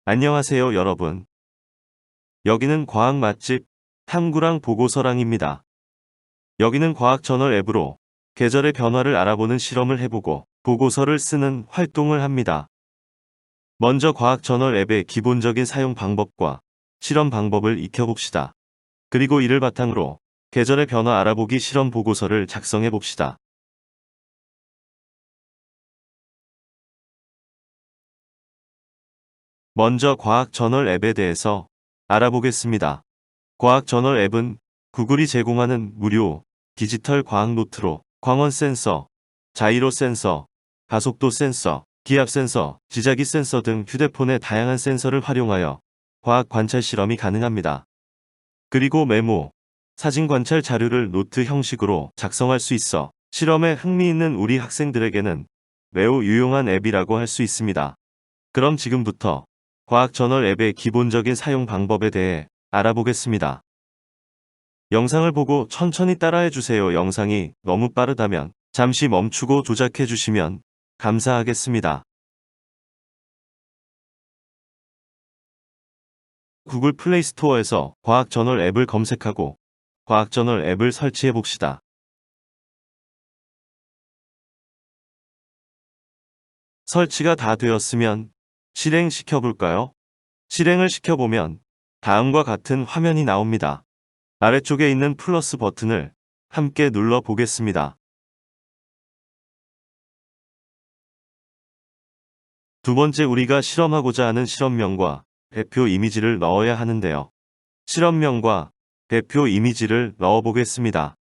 안녕하세요, 여러분. 여기는 과학 맛집 탐구랑 보고서랑입니다. 여기는 과학 저널 앱으로 계절의 변화를 알아보는 실험을 해보고 보고서를 쓰는 활동을 합니다. 먼저 과학 저널 앱의 기본적인 사용 방법과 실험 방법을 익혀봅시다. 그리고 이를 바탕으로 계절의 변화 알아보기 실험 보고서를 작성해 봅시다. 먼저 과학 저널 앱에 대해서 알아보겠습니다. 과학 저널 앱은 구글이 제공하는 무료 디지털 과학 노트로 광원 센서, 자이로 센서, 가속도 센서, 기압 센서, 지자기 센서 등 휴대폰의 다양한 센서를 활용하여 과학 관찰 실험이 가능합니다. 그리고 메모, 사진 관찰 자료를 노트 형식으로 작성할 수 있어 실험에 흥미있는 우리 학생들에게는 매우 유용한 앱이라고 할 수 있습니다. 그럼 지금부터 과학 저널 앱의 기본적인 사용 방법에 대해 알아보겠습니다. 영상을 보고 천천히 따라해 주세요. 영상이 너무 빠르다면 잠시 멈추고 조작해 주시면 감사하겠습니다. 구글 플레이 스토어에서 과학 저널 앱을 검색하고 과학 저널 앱을 설치해 봅시다. 설치가 다 되었으면 실행시켜 볼까요? 실행을 시켜보면 다음과 같은 화면이 나옵니다. 아래쪽에 있는 플러스 버튼을 함께 눌러 보겠습니다. 두 번째, 우리가 실험하고자 하는 실험명과 대표 이미지를 넣어야 하는데요. 실험명과 대표 이미지를 넣어 보겠습니다.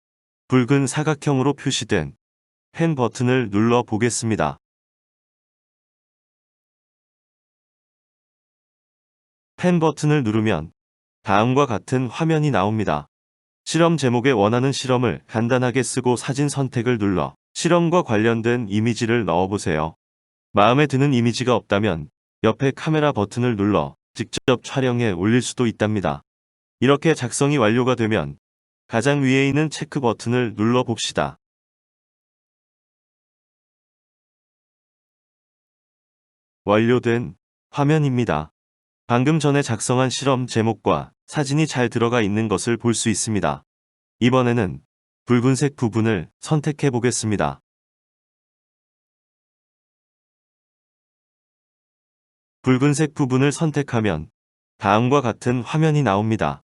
붉은 사각형으로 표시된 펜 버튼을 눌러 보겠습니다. 펜 버튼을 누르면 다음과 같은 화면이 나옵니다. 실험 제목에 원하는 실험을 간단하게 쓰고 사진 선택을 눌러 실험과 관련된 이미지를 넣어보세요. 마음에 드는 이미지가 없다면 옆에 카메라 버튼을 눌러 직접 촬영해 올릴 수도 있답니다. 이렇게 작성이 완료가 되면 가장 위에 있는 체크 버튼을 눌러 봅시다. 완료된 화면입니다. 방금 전에 작성한 실험 제목과 사진이 잘 들어가 있는 것을 볼 수 있습니다. 이번에는 붉은색 부분을 선택해 보겠습니다. 붉은색 부분을 선택하면 다음과 같은 화면이 나옵니다.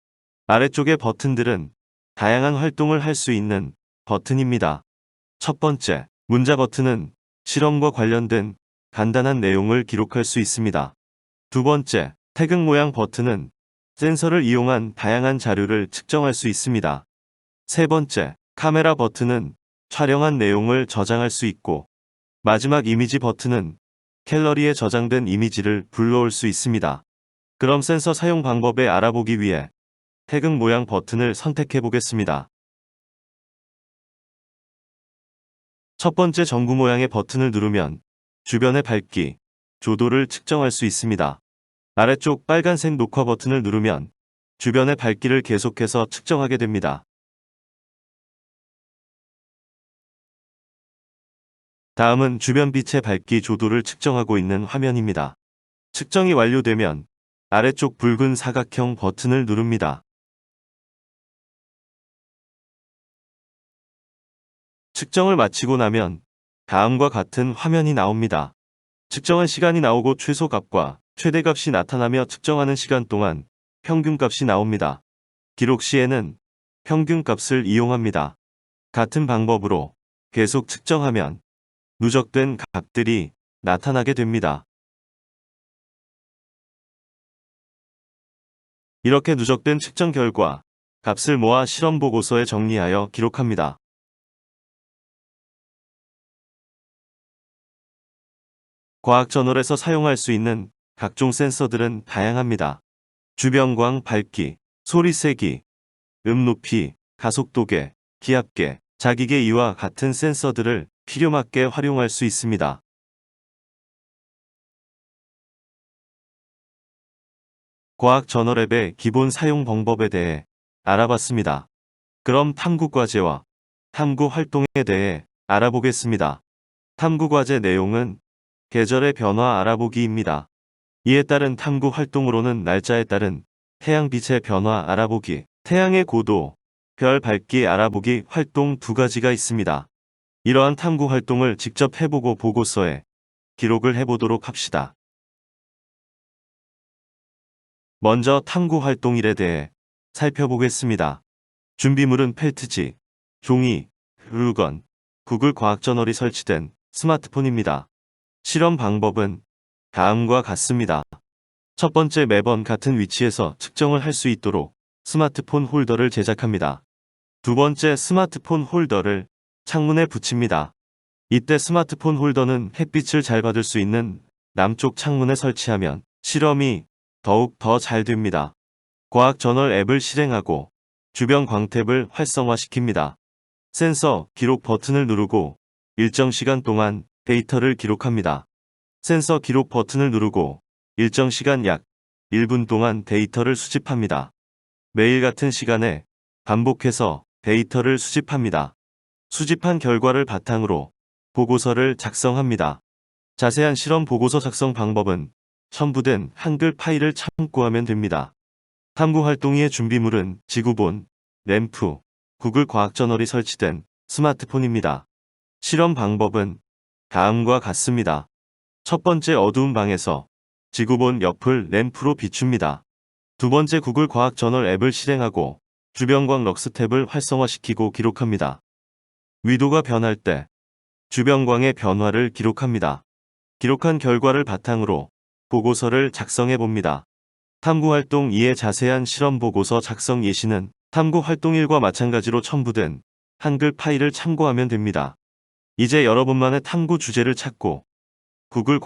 아래쪽의 버튼들은 다양한 활동을 할 수 있는 버튼입니다. 첫 번째, 문자 버튼은 실험과 관련된 간단한 내용을 기록할 수 있습니다. 두 번째, 태극 모양 버튼은 센서를 이용한 다양한 자료를 측정할 수 있습니다. 세 번째, 카메라 버튼은 촬영한 내용을 저장할 수 있고, 마지막 이미지 버튼은 갤러리에 저장된 이미지를 불러올 수 있습니다. 그럼 센서 사용 방법에 알아보기 위해 태극 모양 버튼을 선택해 보겠습니다. 첫 번째 전구 모양의 버튼을 누르면 주변의 밝기, 조도를 측정할 수 있습니다. 아래쪽 빨간색 녹화 버튼을 누르면 주변의 밝기를 계속해서 측정하게 됩니다. 다음은 주변 빛의 밝기 조도를 측정하고 있는 화면입니다. 측정이 완료되면 아래쪽 붉은 사각형 버튼을 누릅니다. 측정을 마치고 나면 다음과 같은 화면이 나옵니다. 측정한 시간이 나오고 최소값과 최대값이 나타나며 측정하는 시간 동안 평균값이 나옵니다. 기록 시에는 평균값을 이용합니다. 같은 방법으로 계속 측정하면 누적된 값들이 나타나게 됩니다. 이렇게 누적된 측정 결과 값을 모아 실험 보고서에 정리하여 기록합니다. 과학 저널에서 사용할 수 있는 각종 센서들은 다양합니다. 주변광 밝기, 소리 세기, 높이, 가속도계, 기압계, 자기계 이와 같은 센서들을 필요 맞게 활용할 수 있습니다. 과학 저널 앱의 기본 사용 방법에 대해 알아봤습니다. 그럼 탐구 과제와 탐구 활동에 대해 알아보겠습니다. 탐구 과제 내용은 계절의 변화 알아보기입니다. 이에 따른 탐구 활동으로는 날짜에 따른 태양빛의 변화 알아보기, 태양의 고도, 별 밝기 알아보기 활동 두 가지가 있습니다. 이러한 탐구 활동을 직접 해보고 보고서에 기록을 해보도록 합시다. 먼저 탐구 활동일에 대해 살펴보겠습니다. 준비물은 펠트지, 종이, 물건, 구글 과학저널이 설치된 스마트폰입니다. 실험 방법은 다음과 같습니다. 첫 번째, 매번 같은 위치에서 측정을 할 수 있도록 스마트폰 홀더를 제작합니다. 두 번째, 스마트폰 홀더를 창문에 붙입니다. 이때 스마트폰 홀더는 햇빛을 잘 받을 수 있는 남쪽 창문에 설치하면 실험이 더욱 더 잘 됩니다. 과학저널 앱을 실행하고 주변 광택을 활성화시킵니다. 센서 기록 버튼을 누르고 일정 시간 동안 데이터를 기록합니다. 센서 기록 버튼을 누르고 일정 시간 약 1분 동안 데이터를 수집합니다. 매일 같은 시간에 반복해서 데이터를 수집합니다. 수집한 결과를 바탕으로 보고서를 작성합니다. 자세한 실험 보고서 작성 방법은 첨부된 한글 파일을 참고하면 됩니다. 탐구 활동의 준비물은 지구본, 램프, 구글 과학저널이 설치된 스마트폰입니다. 실험 방법은 다음과 같습니다. 첫 번째, 어두운 방에서 지구본 옆을 램프로 비춥니다. 두 번째, 구글 과학저널 앱을 실행하고 주변광 럭스 탭을 활성화시키고 기록합니다. 위도가 변할 때 주변광의 변화를 기록합니다. 기록한 결과를 바탕으로 보고서를 작성해 봅니다. 탐구활동 2의 자세한 실험 보고서 작성 예시는 탐구활동 1과 마찬가지로 첨부된 한글 파일을 참고하면 됩니다. 이제 여러분만의 탐구 주제를 찾고 구글